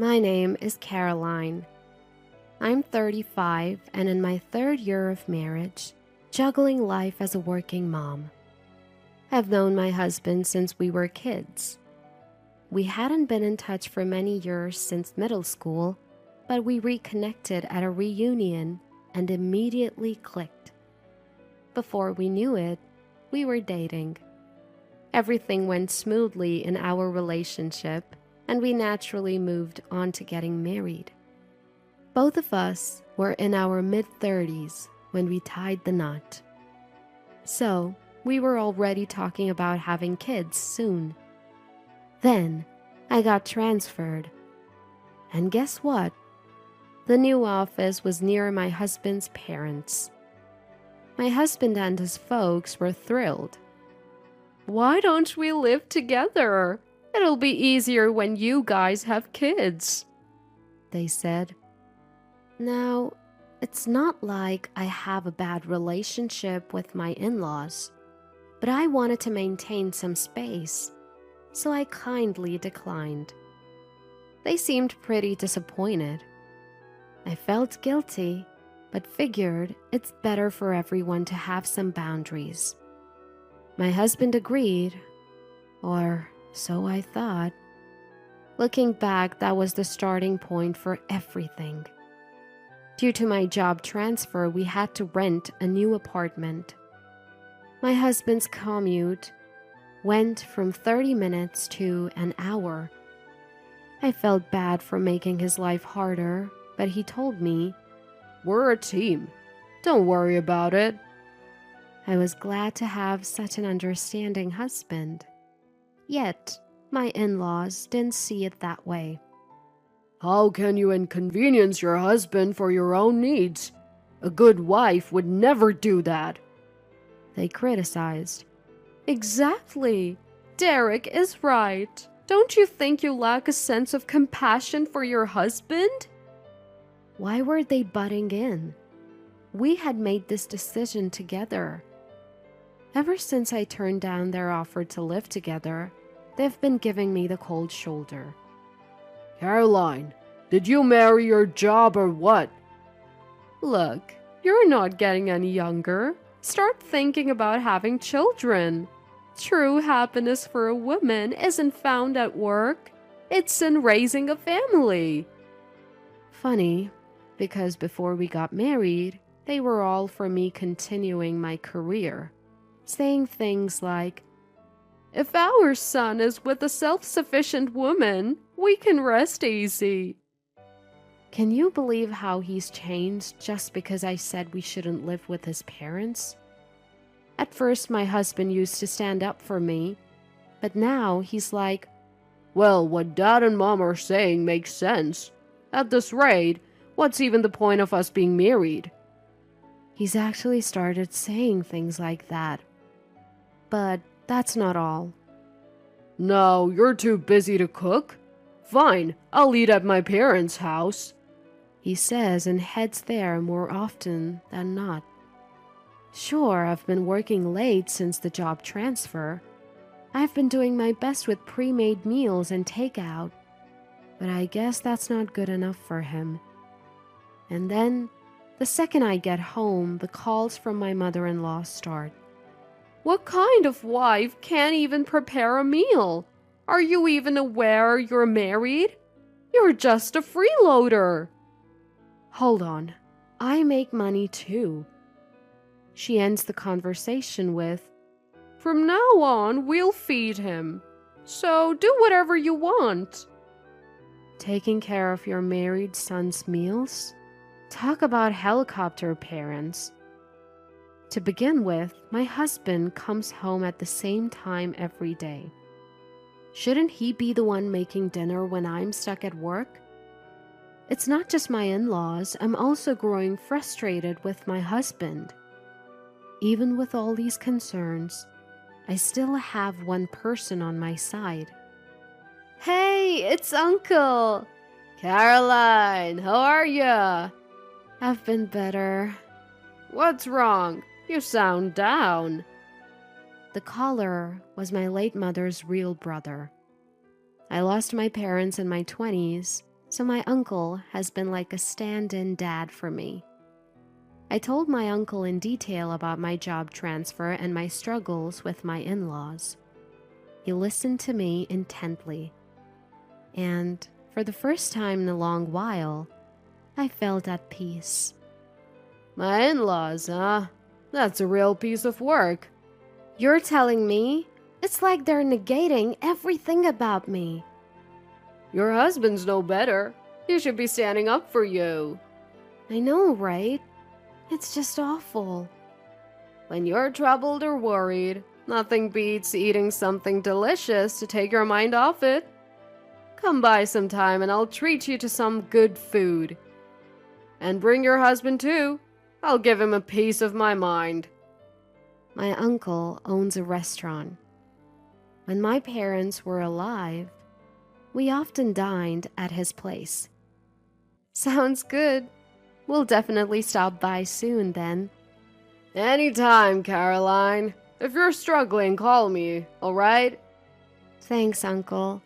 My name is Caroline. I'm 35 and in my third year of marriage, juggling life as a working mom. I've known my husband since we were kids. We hadn't been in touch for many years since middle school, but we reconnected at a reunion and immediately clicked. Before we knew it, we were dating. Everything went smoothly in our relationship, and we naturally moved on to getting married. Both of us were in our mid-30s when we tied the knot. So, we were already talking about having kids soon. Then, I got transferred. And guess what? The new office was near my husband's parents. My husband and his folks were thrilled. "Why don't we live together? It'll be easier when you guys have kids," they said. Now, it's not like I have a bad relationship with my in-laws, but I wanted to maintain some space, so I kindly declined. They seemed pretty disappointed. I felt guilty, but figured it's better for everyone to have some boundaries. My husband agreed, or so I thought. Looking back, that was the starting point for everything. Due to my job transfer, we had to rent a new apartment. My husband's commute went from 30 minutes to an hour. I felt bad for making his life harder, but he told me, "We're a team. Don't worry about it." I was glad to have such an understanding husband. Yet, my in-laws didn't see it that way. "How can you inconvenience your husband for your own needs? A good wife would never do that," they criticized. Exactly. Derek is right. Don't you think you lack a sense of compassion for your husband? Why were they butting in? We had made this decision together. Ever since I turned down their offer to live together, they've been giving me the cold shoulder. "Caroline, did you marry your job or what?" Look, you're not getting any younger. Start thinking about having children. True happiness for a woman isn't found at work. It's in raising a family. Funny, because before we got married, they were all for me continuing my career, saying things like, "If our son is with a self-sufficient woman, we can rest easy." Can you believe how he's changed just because I said we shouldn't live with his parents? At first, my husband used to stand up for me, but now he's like, "Well, what Dad and Mom are saying makes sense. At this rate, what's even the point of us being married?" He's actually started saying things like that. But that's not all. "No, you're too busy to cook? Fine, I'll eat at my parents' house," he says and heads there more often than not. Sure, I've been working late since the job transfer. I've been doing my best with pre-made meals and takeout, but I guess that's not good enough for him. And then, the second I get home, the calls from my mother-in-law start. "What kind of wife can't even prepare a meal? Are you even aware you're married? You're just a freeloader." Hold on, I make money too. She ends the conversation with, "From now on, we'll feed him. So do whatever you want." Taking care of your married son's meals? Talk about helicopter parents. To begin with, my husband comes home at the same time every day. Shouldn't he be the one making dinner when I'm stuck at work? It's not just my in-laws, I'm also growing frustrated with my husband. Even with all these concerns, I still have one person on my side. "Hey, it's Uncle!" "Caroline, how are ya?" "I've been better." "What's wrong? You sound down." The caller was my late mother's real brother. I lost my parents in my 20s, So my uncle has been like a stand-in dad for me. I told my uncle in detail about my job transfer and my struggles with my in-laws. He listened to me intently, and for the first time in a long while, I felt at peace. My in-laws, huh? That's a real piece of work. You're telling me? It's like they're negating everything about me. Your husband's no better. He should be standing up for you. I know, right? It's just awful. When you're troubled or worried, nothing beats eating something delicious to take your mind off it. Come by sometime and I'll treat you to some good food. And bring your husband too. I'll give him a piece of my mind. My uncle owns a restaurant. When my parents were alive, we often dined at his place. Sounds good. We'll definitely stop by soon then. Anytime, Caroline. If you're struggling, call me, all right? Thanks, Uncle.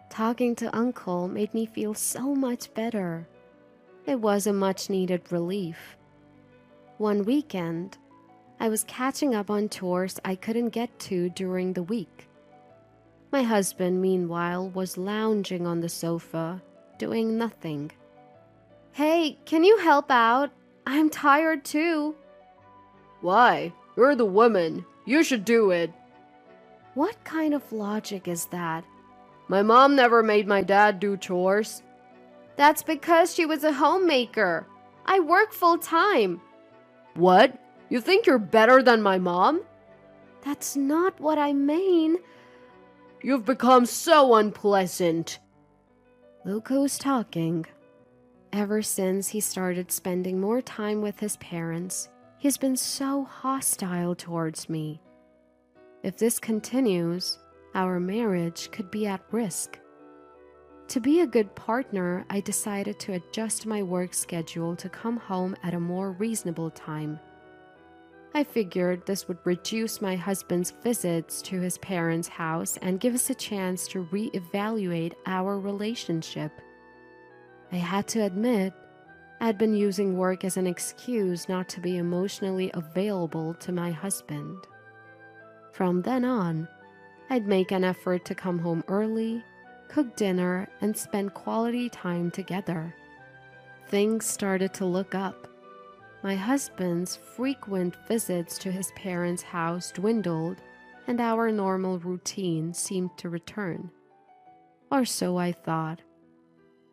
Talking to Uncle made me feel so much better. It was a much-needed relief. One weekend, I was catching up on chores I couldn't get to during the week. My husband, meanwhile, was lounging on the sofa, doing nothing. Hey, can you help out? I'm tired too. Why? You're the woman. You should do it. What kind of logic is that? My mom never made my dad do chores. That's because she was a homemaker. I work full-time. What? You think you're better than my mom? That's not what I mean. You've become so unpleasant. Luco's talking. Ever since he started spending more time with his parents, he's been so hostile towards me. If this continues, our marriage could be at risk. To be a good partner, I decided to adjust my work schedule to come home at a more reasonable time. I figured this would reduce my husband's visits to his parents' house and give us a chance to reevaluate our relationship. I had to admit, I'd been using work as an excuse not to be emotionally available to my husband. From then on, I'd make an effort to come home early, cook dinner, and spend quality time together. Things started to look up. My husband's frequent visits to his parents' house dwindled, and our normal routine seemed to return. Or so I thought.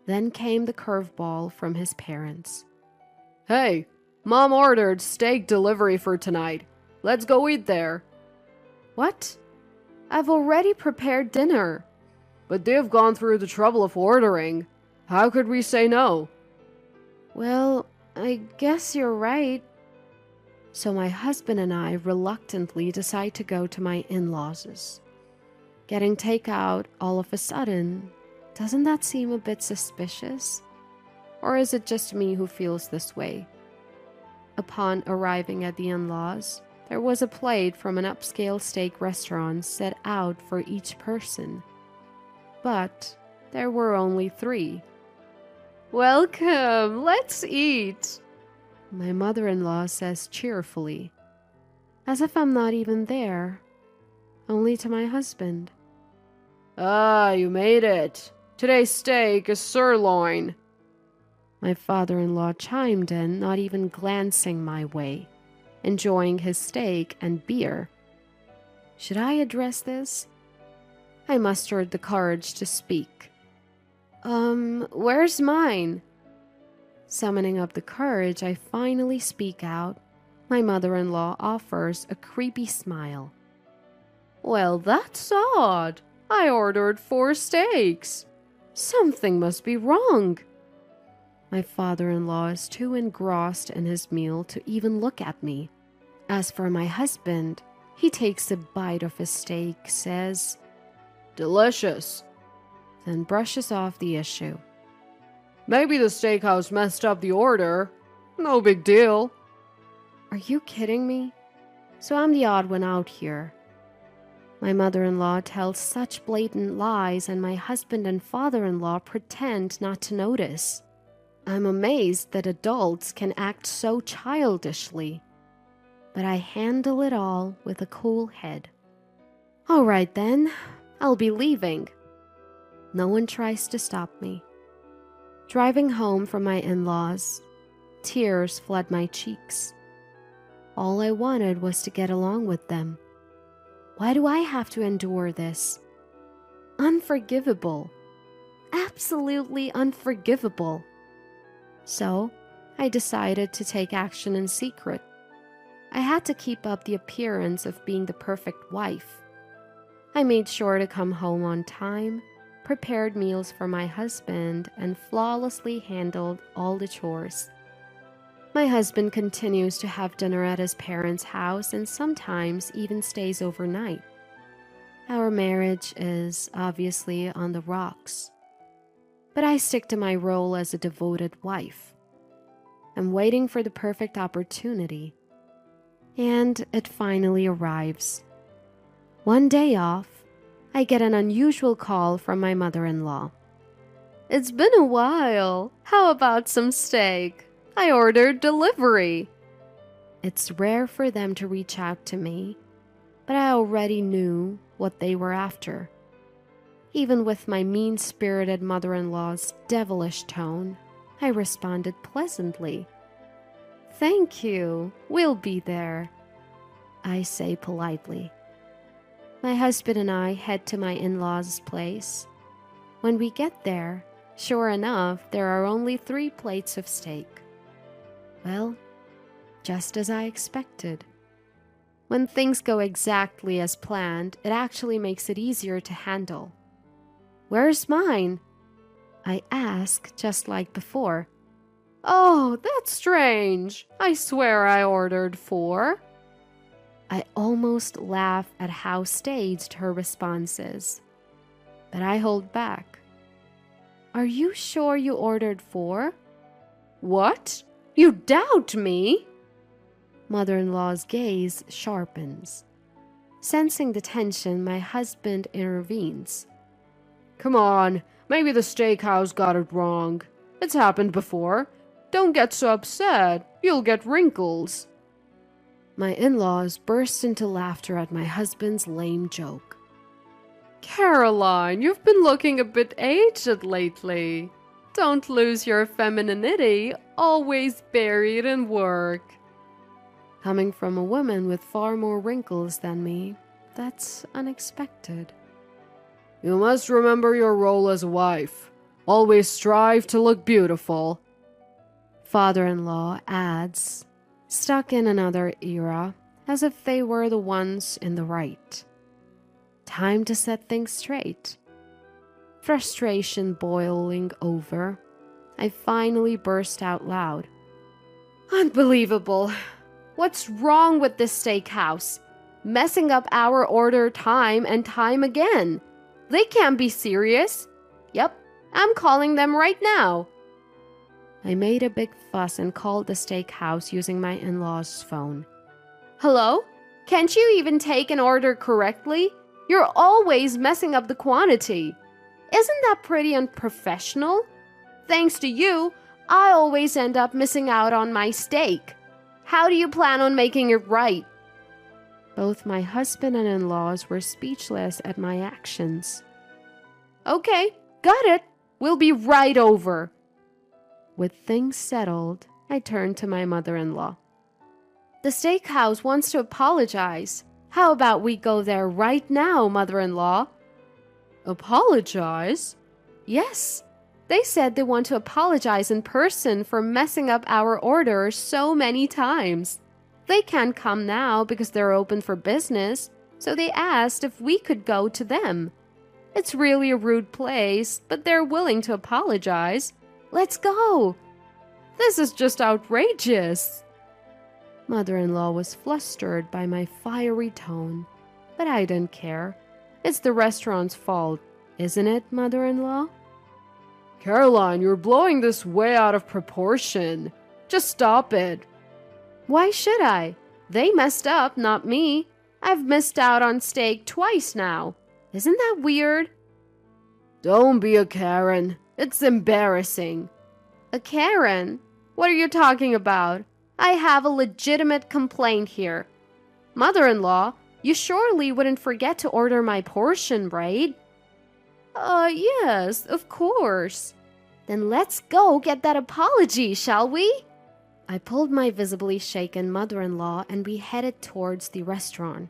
Then came the curveball from his parents. Hey, Mom ordered steak delivery for tonight. Let's go eat there. What? I've already prepared dinner. But they've gone through the trouble of ordering. How could we say no? Well, I guess you're right. So my husband and I reluctantly decide to go to my in-laws'. Getting takeout all of a sudden, doesn't that seem a bit suspicious? Or is it just me who feels this way? Upon arriving at the in-laws, there was a plate from an upscale steak restaurant set out for each person. But there were only 3. Welcome, let's eat, my mother-in-law says cheerfully, as if I'm not even there, only to my husband. Ah, you made it. Today's steak is sirloin. My father-in-law chimed in, not even glancing my way, enjoying his steak and beer. Should I address this? I mustered the courage to speak. Where's mine? Summoning up the courage, I finally speak out. My mother-in-law offers a creepy smile. Well, that's odd. I ordered 4 steaks. Something must be wrong. My father-in-law is too engrossed in his meal to even look at me. As for my husband, he takes a bite of his steak, says, Delicious, then brushes off the issue. Maybe the steakhouse messed up the order. No big deal. Are you kidding me? So I'm the odd one out here. My mother-in-law tells such blatant lies, and my husband and father-in-law pretend not to notice. I'm amazed that adults can act so childishly, but I handle it all with a cool head. All right then, I'll be leaving. No one tries to stop me. Driving home from my in-laws, tears flood my cheeks. All I wanted was to get along with them. Why do I have to endure this? Unforgivable. Absolutely unforgivable. So, I decided to take action in secret. I had to keep up the appearance of being the perfect wife. I made sure to come home on time, prepared meals for my husband, and flawlessly handled all the chores. My husband continues to have dinner at his parents' house and sometimes even stays overnight. Our marriage is obviously on the rocks, but I stick to my role as a devoted wife. I'm waiting for the perfect opportunity, and it finally arrives. One day off, I get an unusual call from my mother-in-law. It's been a while. How about some steak? I ordered delivery. It's rare for them to reach out to me, but I already knew what they were after. Even with my mean-spirited mother-in-law's devilish tone, I responded pleasantly. Thank you. We'll be there, I say politely. My husband and I head to my in-laws' place. When we get there, sure enough, there are only 3 plates of steak. Well, just as I expected. When things go exactly as planned, it actually makes it easier to handle. Where's mine? I ask, just like before. Oh, that's strange. I swear I ordered 4. I almost laugh at how staged her response is, but I hold back. Are you sure you ordered 4? What? You doubt me? Mother-in-law's gaze sharpens. Sensing the tension, my husband intervenes. Come on, maybe the steakhouse got it wrong. It's happened before. Don't get so upset. You'll get wrinkles. My in-laws burst into laughter at my husband's lame joke. Caroline, you've been looking a bit aged lately. Don't lose your femininity, always buried in work. Coming from a woman with far more wrinkles than me, that's unexpected. You must remember your role as a wife. Always strive to look beautiful. Father-in-law adds, stuck in another era, as if they were the ones in the right. Time to set things straight. Frustration boiling over, I finally burst out loud. Unbelievable. What's wrong with this steakhouse? Messing up our order time and time again. They can't be serious. Yep, I'm calling them right now. I made a big fuss and called the steakhouse using my in-laws' phone. Hello? Can't you even take an order correctly? You're always messing up the quantity. Isn't that pretty unprofessional? Thanks to you, I always end up missing out on my steak. How do you plan on making it right? Both my husband and in-laws were speechless at my actions. Okay, got it. We'll be right over. With things settled, I turned to my mother-in-law. The steakhouse wants to apologize. How about we go there right now, mother-in-law? Apologize? Yes. They said they want to apologize in person for messing up our order so many times. They can't come now because they're open for business, so they asked if we could go to them. It's really a rude place, but they're willing to apologize. Let's go. This is just outrageous. Mother-in-law was flustered by my fiery tone, but I didn't care. It's the restaurant's fault, isn't it, mother-in-law? Caroline, you're blowing this way out of proportion. Just stop it. Why should I? They messed up, not me. I've missed out on steak twice now. Isn't that weird? Don't be a Karen. It's embarrassing. A Karen? What are you talking about? I have a legitimate complaint here. Mother-in-law, you surely wouldn't forget to order my portion, right? Yes, of course. Then let's go get that apology, shall we? I pulled my visibly shaken mother-in-law and we headed towards the restaurant.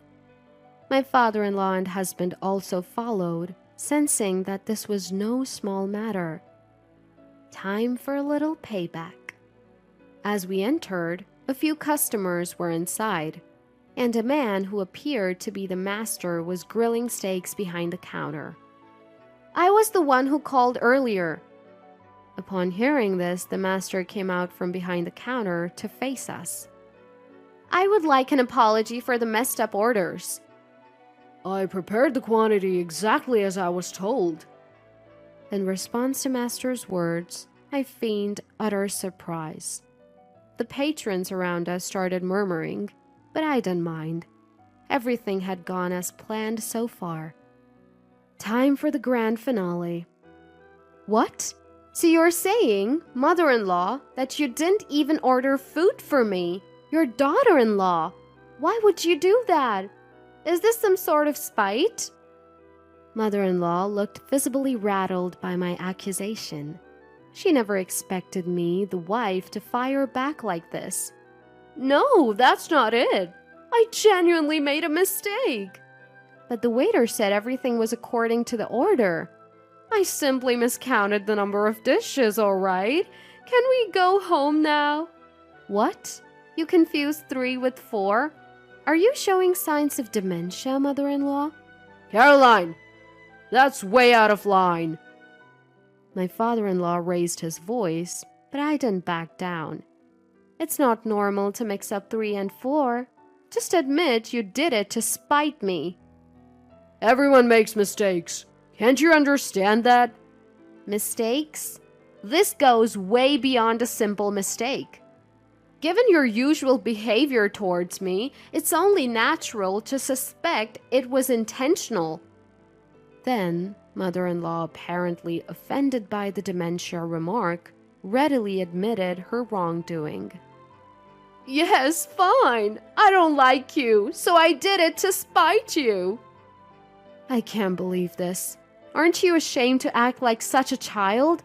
My father-in-law and husband also followed, sensing that this was no small matter. Time for a little payback. As we entered, a few customers were inside, and a man who appeared to be the master was grilling steaks behind the counter. I was the one who called earlier. Upon hearing this, the master came out from behind the counter to face us. I would like an apology for the messed up orders. I prepared the quantity exactly as I was told. In response to master's words, I feigned utter surprise. The patrons around us started murmuring, but I didn't mind. Everything had gone as planned so far. Time for the grand finale. What? So you're saying, mother-in-law, that you didn't even order food for me, your daughter-in-law? Why would you do that? Is this some sort of spite? Mother-in-law looked visibly rattled by my accusation. She never expected me, the wife, to fire back like this. No, that's not it. I genuinely made a mistake. But the waiter said everything was according to the order. I simply miscounted the number of dishes, all right? Can we go home now? What? You confused 3 with 4? Are you showing signs of dementia, mother-in-law? Caroline! That's way out of line. My father-in-law raised his voice, but I didn't back down. It's not normal to mix up 3 and 4. Just admit you did it to spite me. Everyone makes mistakes. Can't you understand that? Mistakes? This goes way beyond a simple mistake. Given your usual behavior towards me, it's only natural to suspect it was intentional. Then, mother-in-law, apparently offended by the dementia remark, readily admitted her wrongdoing. Yes, fine. I don't like you, so I did it to spite you. I can't believe this. Aren't you ashamed to act like such a child?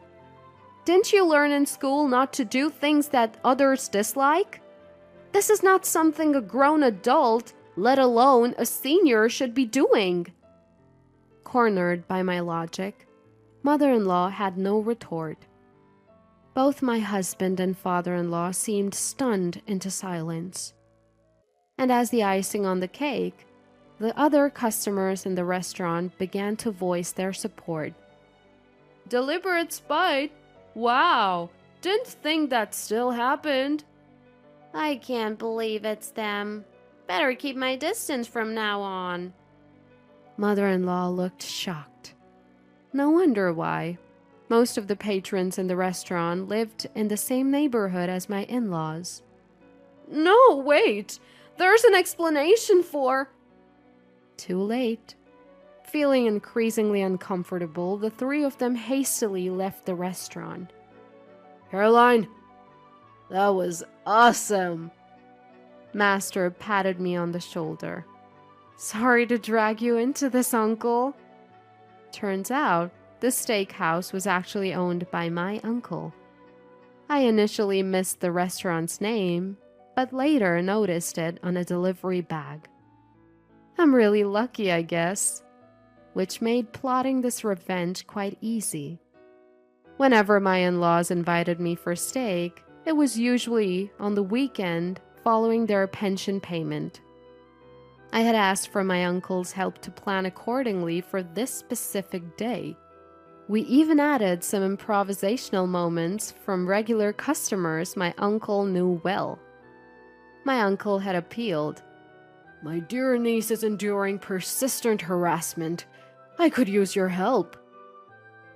Didn't you learn in school not to do things that others dislike? This is not something a grown adult, let alone a senior, should be doing. Cornered by my logic, mother-in-law had no retort. Both my husband and father-in-law seemed stunned into silence. And as the icing on the cake, the other customers in the restaurant began to voice their support. Deliberate spite? Wow, didn't think that still happened. I can't believe it's them. Better keep my distance from now on. Mother-in-law looked shocked. No wonder why. Most of the patrons in the restaurant lived in the same neighborhood as my in-laws. No, wait. There's an explanation for... Too late. Feeling increasingly uncomfortable, the 3 of them hastily left the restaurant. Caroline, that was awesome. Master patted me on the shoulder. Sorry to drag you into this, uncle. Turns out, the steakhouse was actually owned by my uncle. I initially missed the restaurant's name, but later noticed it on a delivery bag. I'm really lucky, I guess, which made plotting this revenge quite easy. Whenever my in-laws invited me for steak, it was usually on the weekend following their pension payment. I had asked for my uncle's help to plan accordingly for this specific day. We even added some improvisational moments from regular customers my uncle knew well. My uncle had appealed. My dear niece is enduring persistent harassment. I could use your help.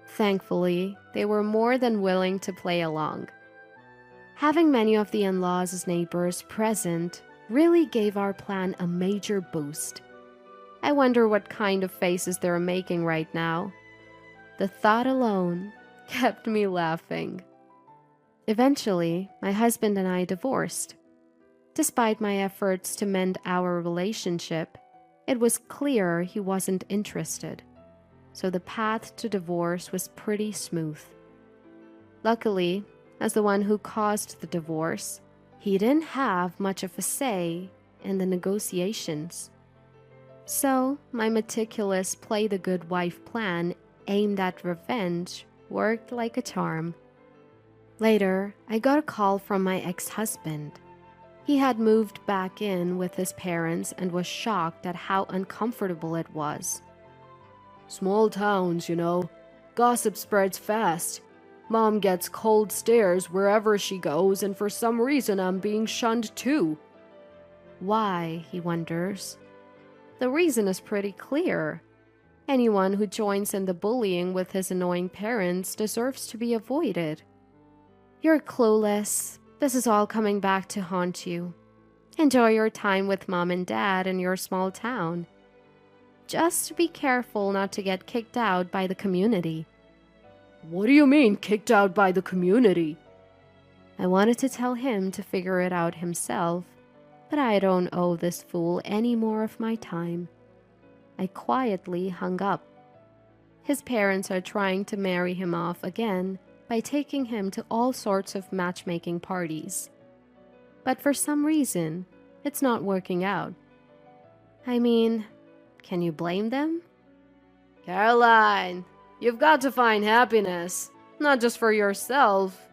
Thankfully, they were more than willing to play along. Having many of the in-laws as neighbors present, really gave our plan a major boost. I wonder what kind of faces they're making right now. The thought alone kept me laughing. Eventually, my husband and I divorced. Despite my efforts to mend our relationship, it was clear he wasn't interested, so the path to divorce was pretty smooth. Luckily, as the one who caused the divorce, he didn't have much of a say in the negotiations. So, my meticulous play the good wife plan aimed at revenge worked like a charm. Later, I got a call from my ex-husband. He had moved back in with his parents and was shocked at how uncomfortable it was. Small towns, gossip spreads fast. Mom gets cold stares wherever she goes, and for some reason I'm being shunned too. Why, he wonders. The reason is pretty clear. Anyone who joins in the bullying with his annoying parents deserves to be avoided. You're clueless. This is all coming back to haunt you. Enjoy your time with mom and dad in your small town. Just be careful not to get kicked out by the community. What do you mean, kicked out by the community? I wanted to tell him to figure it out himself, but I don't owe this fool any more of my time. I quietly hung up. His parents are trying to marry him off again by taking him to all sorts of matchmaking parties. But for some reason, it's not working out. I mean, can you blame them? Caroline, you've got to find happiness, not just for yourself,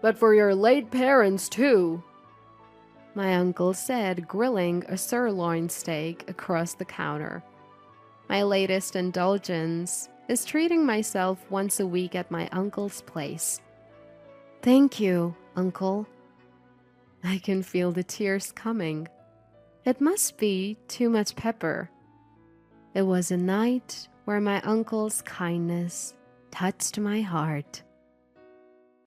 but for your late parents too, my uncle said, grilling a sirloin steak across the counter. My latest indulgence is treating myself once a week at my uncle's place. Thank you, uncle. I can feel the tears coming. It must be too much pepper. It was a night where my uncle's kindness touched my heart.